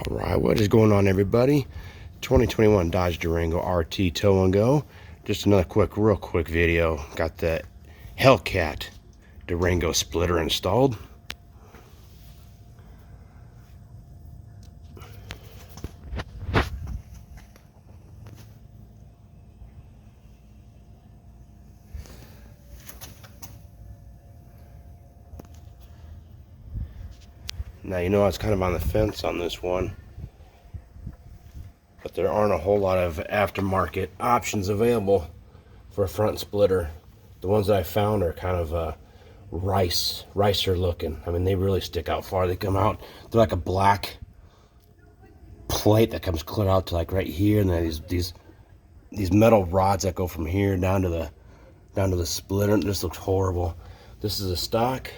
Alright, what is going on, everybody? 2021 Dodge Durango RT Tow N Go. Just another real quick video. Got the Hellcat Durango splitter installed. Now, you know, I was kind of on the fence on this one, but there aren't a whole lot of aftermarket options available for a front splitter. The ones that I found are kind of ricer looking. I mean, they really stick out far. They come out, they're like a black plate that comes clear out to like right here, and then these metal rods that go from here down to the splitter. This looks horrible. This is a stock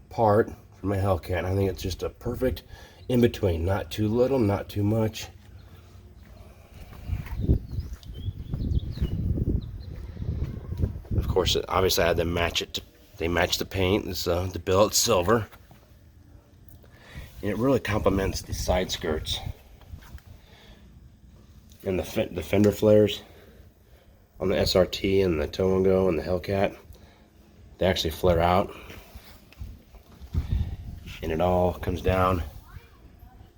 part for my Hellcat. I think it's just a perfect in between, not too little, not too much. Of course, obviously I had to match it. They match the paint. This is the Billet Silver, and it really complements the side skirts and the fender flares on the SRT and the Tow N Go and the Hellcat. They actually flare out, and it all comes down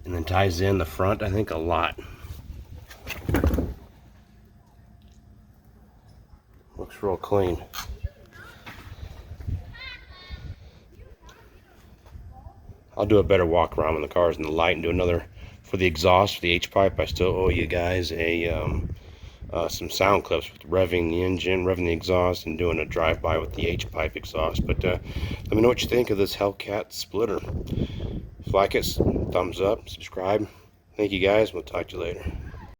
and then ties in the front, I think, a lot. Looks real clean. I'll do a better walk around when the car's in the light and do another for the exhaust, for the H-pipe. I still owe you guys some sound clips with revving the engine, revving the exhaust, and doing a drive-by with the H-pipe exhaust. But let me know what you think of this Hellcat splitter. If you like it, thumbs up, subscribe. Thank you guys. We'll talk to you later.